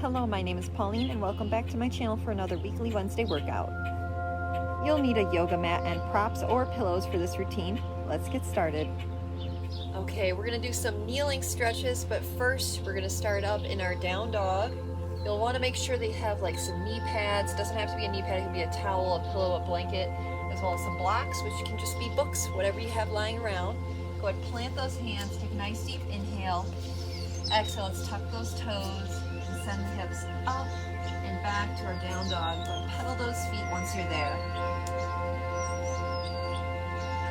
Hello, my name is Pauline and welcome back to my channel for another weekly Wednesday workout. You'll need a yoga mat and props or pillows for this routine. Let's get started. Okay, we're gonna do some kneeling stretches, but first we're gonna start up in our down dog. You'll wanna make sure they have like some knee pads. It doesn't have to be a knee pad, it can be a towel, a pillow, a blanket, as well as some blocks, which can just be books, whatever you have lying around. Go ahead, plant those hands, take a nice deep inhale. Exhale, let's tuck those toes and send the hips up and back to our down dog. Go ahead, pedal those feet once you're there.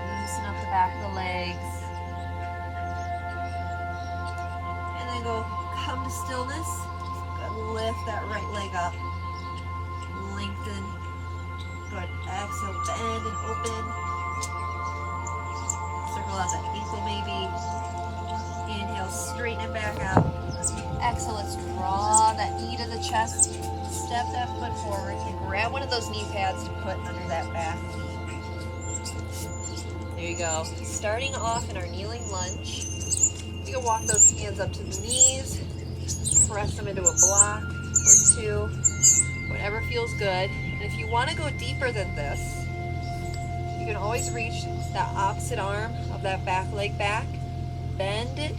Loosen up the back of the legs. And then go come to stillness. Go lift that right leg up. Lengthen. Go ahead, exhale, bend and open. Circle out that ankle maybe. Inhale, straighten it back out. Exhale, let's draw that knee to the chest. Step that foot forward and grab one of those knee pads to put under that back knee. There you go. Starting off in our kneeling lunge. You can walk those hands up to the knees, press them into a block or two, whatever feels good. And if you want to go deeper than this, you can always reach that opposite arm of that back leg back, bend it,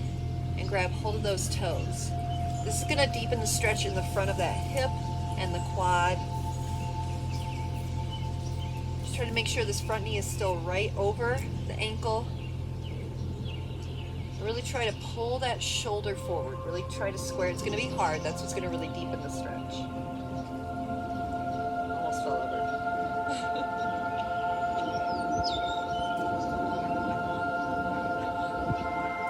and grab hold of those toes. This is going to deepen the stretch in the front of that hip and the quad. Just try to make sure this front knee is still right over the ankle. Really try to pull that shoulder forward. Really try to square. It's going to be hard. That's what's going to really deepen the stretch. Almost fell over.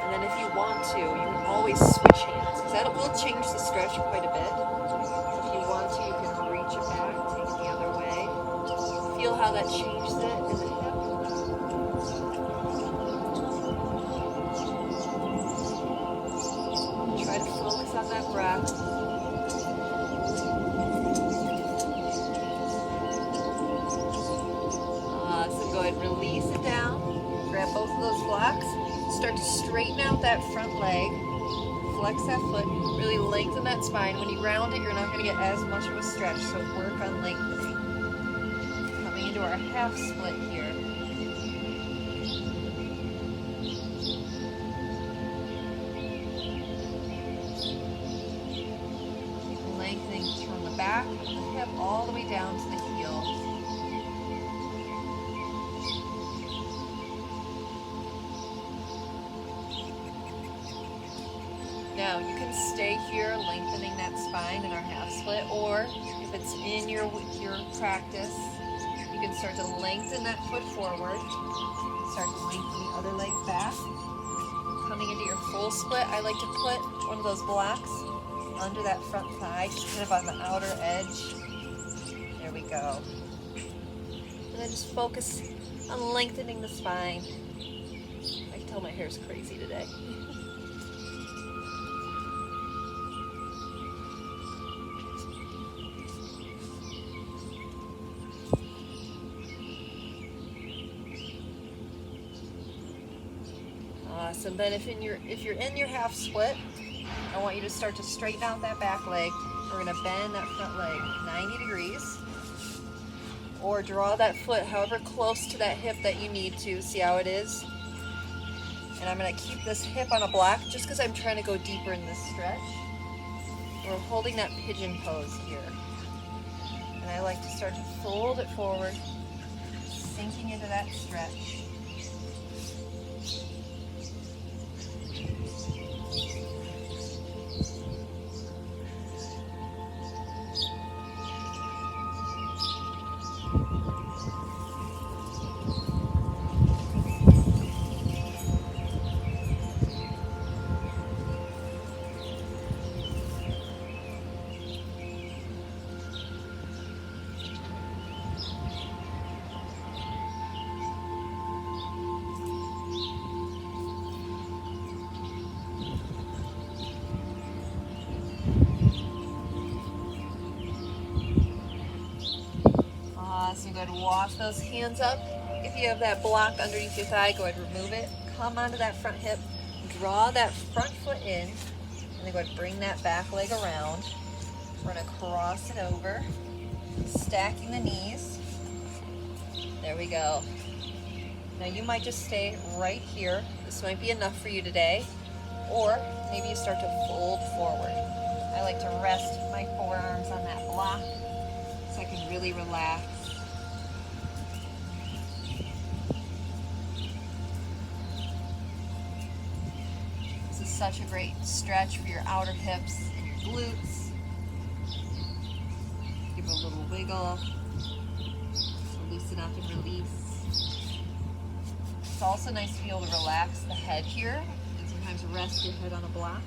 And then if you want to, you can always switch hands, because that will change the stretch quite a bit. If you want to, you can reach it back, take it the other way. Feel how that changes it in the hip. Try to focus on that breath. Awesome. Go ahead, release it down. Grab both of those blocks. Start to straighten out that front leg. Flex that foot. Really lengthen that spine. When you round it, you're not going to get as much of a stretch, so work on lengthening. Coming into our half split here. Lengthening from the back of the hip all the way down to the heel. Now you can stay here lengthening that spine in our half split, or if it's in your practice, you can start to lengthen that foot forward. Start to lengthen the other leg back. Coming into your full split, I like to put one of those blocks under that front thigh, just kind of on the outer edge. There we go. And then just focus on lengthening the spine. I can tell my hair's crazy today. Awesome. Then if you're in your half split, I want you to start to straighten out that back leg. We're going to bend that front leg 90 degrees. Or draw that foot however close to that hip that you need to. See how it is? And I'm going to keep this hip on a block just because I'm trying to go deeper in this stretch. We're holding that pigeon pose here. And I like to start to fold it forward, sinking into that stretch. Awesome. Go ahead and walk those hands up. If you have that block underneath your thigh, go ahead and remove it. Come onto that front hip. Draw that front foot in. And then go ahead and bring that back leg around. We're gonna cross it over, stacking the knees. There we go. Now you might just stay right here. This might be enough for you today. Or maybe you start to fold forward. I like to rest my forearms on that block so I can really relax. This is such a great stretch for your outer hips and your glutes. Give it a little wiggle. So loosen up and release. It's also nice to be able to relax the head here and sometimes rest your head on a block.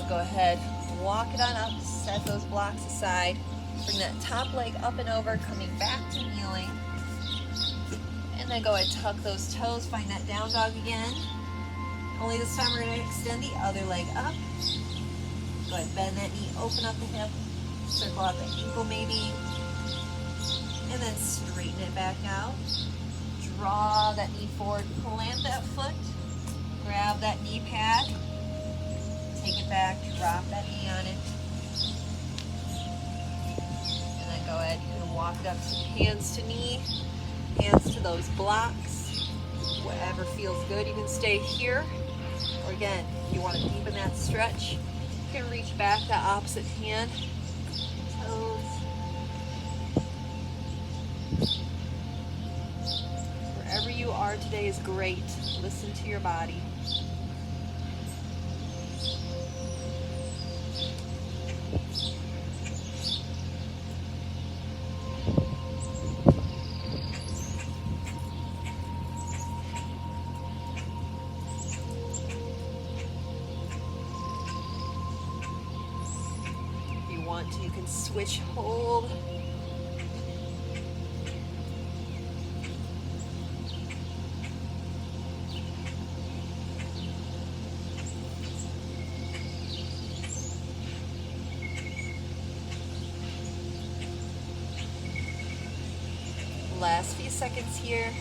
Go ahead, walk it on up, set those blocks aside, bring that top leg up and over, coming back to kneeling, and then go ahead, tuck those toes, find that down dog again. Only this time we're going to extend the other leg up. Go ahead, bend that knee, open up the hip, circle out the ankle maybe, and then straighten it back out. Draw that knee forward, plant that foot, grab that knee pad, take it back, drop that knee on it, and then go ahead, you can walk it up to hands to knee, hands to those blocks, whatever feels good. You can stay here, or again, if you want to deepen that stretch, you can reach back the opposite hand, toes. Wherever you are today is great. Listen to your body. You can switch hold. Last few seconds here.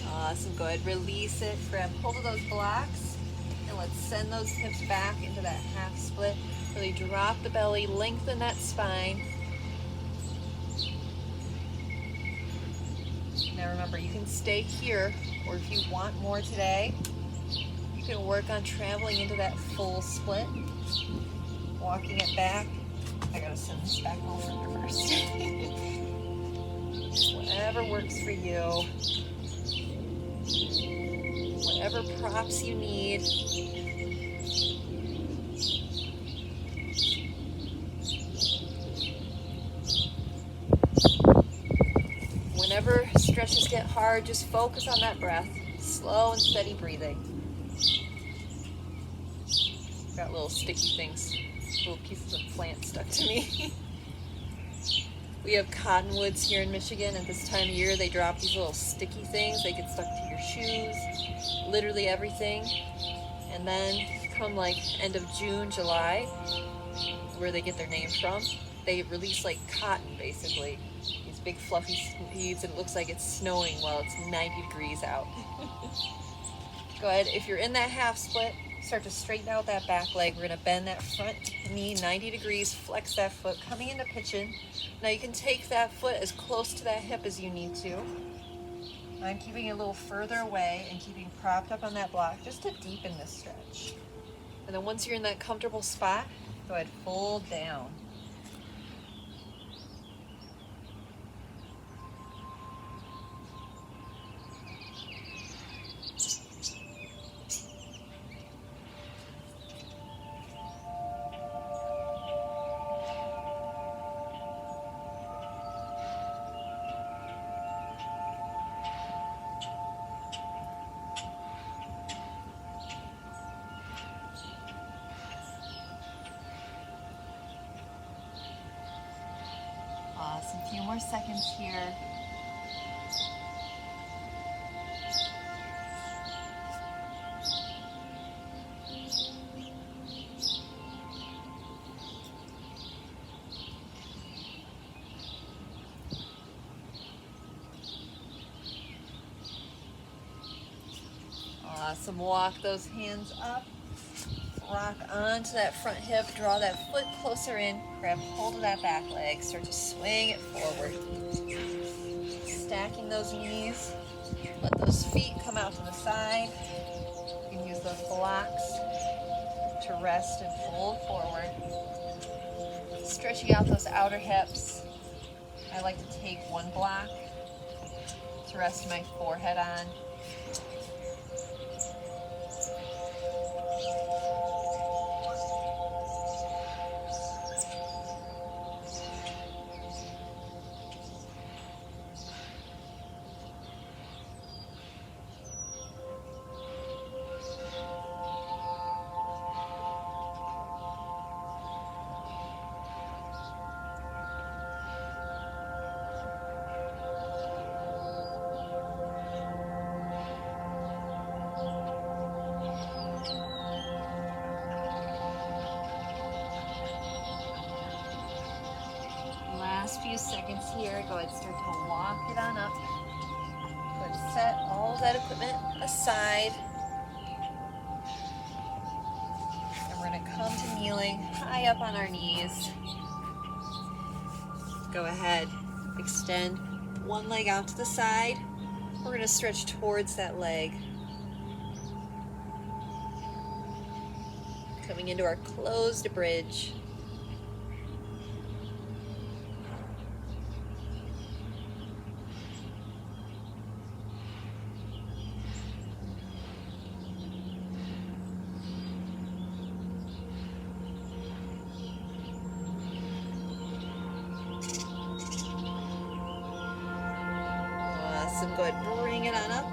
Awesome, go ahead, release it, grab hold of those blocks, and let's send those hips back into that half split. Really drop the belly, lengthen that spine. Now remember, you can stay here, or if you want more today, you can work on traveling into that full split, walking it back. I gotta send this back over first. Whatever works for you. Whatever props you need. Whenever stretches get hard, just focus on that breath. Slow and steady breathing. Got little sticky things, little pieces of plant stuck to me. We have cottonwoods here in Michigan. At this time of year, they drop these little sticky things. They get stuck to your shoes, literally everything. And then come like end of June, July, where they get their name from, they release like cotton, basically. These big fluffy seeds, and it looks like it's snowing while it's 90 degrees out. Go ahead, if you're in that half split, start to straighten out that back leg. We're gonna bend that front knee 90 degrees, flex that foot, coming into pigeon. Now you can take that foot as close to that hip as you need to. I'm keeping it a little further away and keeping propped up on that block just to deepen this stretch. And then once you're in that comfortable spot, go ahead, fold down. more seconds here. Awesome. Walk those hands up. Rock onto that front hip. Draw that foot closer in. Grab hold of that back leg. Start to swing it forward. Stacking those knees. Let those feet come out to the side. You can use those blocks to rest and fold forward. Stretching out those outer hips. I like to take one block to rest my forehead on. Last few seconds here. Go ahead and start to walk it on up. Go ahead and set all of that equipment aside. And we're going to come to kneeling high up on our knees. Go ahead, extend one leg out to the side. We're going to stretch towards that leg. Coming into our closed bridge. Awesome. Go ahead, bring it on up.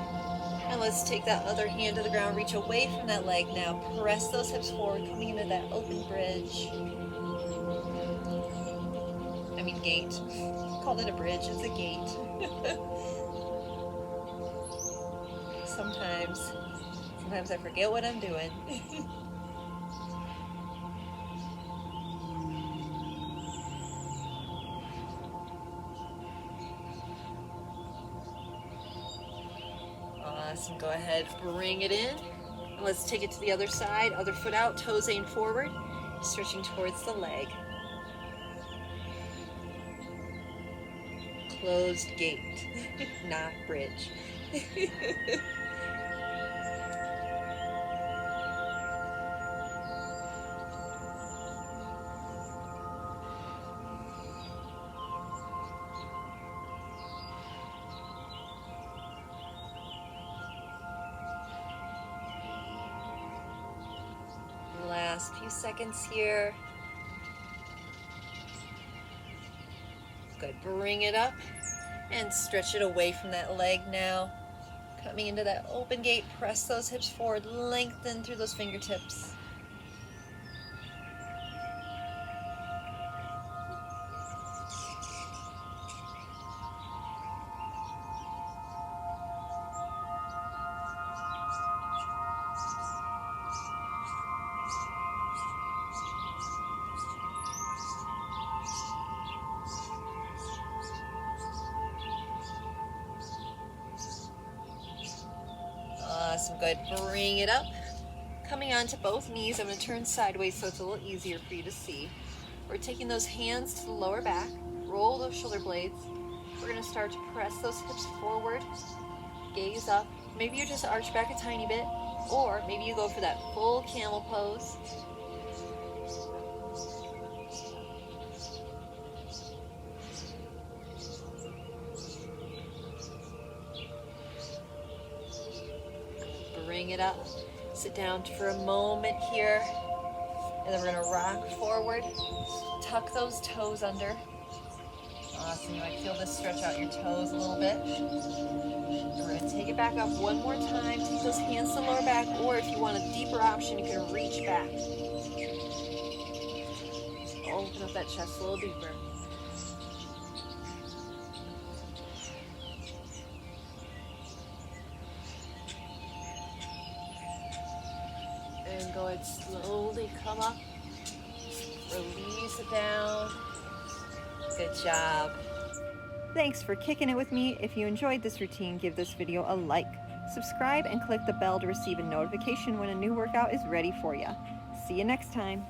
And let's take that other hand to the ground. Reach away from that leg now. Press those hips forward, coming into that open bridge. Gate. Called it a bridge, it's a gate. Sometimes I forget what I'm doing. Awesome, go ahead, bring it in. And let's take it to the other side, other foot out, toes aimed forward, stretching towards the leg. Closed gate, not bridge. Last few seconds here. Good, bring it up and stretch it away from that leg now. Coming into that open gate, press those hips forward, lengthen through those fingertips. Awesome, good. Bring it up. Coming onto both knees, I'm going to turn sideways so it's a little easier for you to see. We're taking those hands to the lower back, roll those shoulder blades. We're going to start to press those hips forward, gaze up. Maybe you just arch back a tiny bit, or maybe you go for that full camel pose. Bring it up. Sit down for a moment here, and then we're going to rock forward. Tuck those toes under. Awesome. You might feel this stretch out your toes a little bit. And we're going to take it back up one more time. Take those hands to the lower back, or if you want a deeper option, you can reach back. Open up that chest a little deeper. foot. Slowly come up. Release it down. Good job. Thanks for kicking it with me. If you enjoyed this routine, give this video a like. Subscribe and click the bell to receive a notification when a new workout is ready for you. See you next time.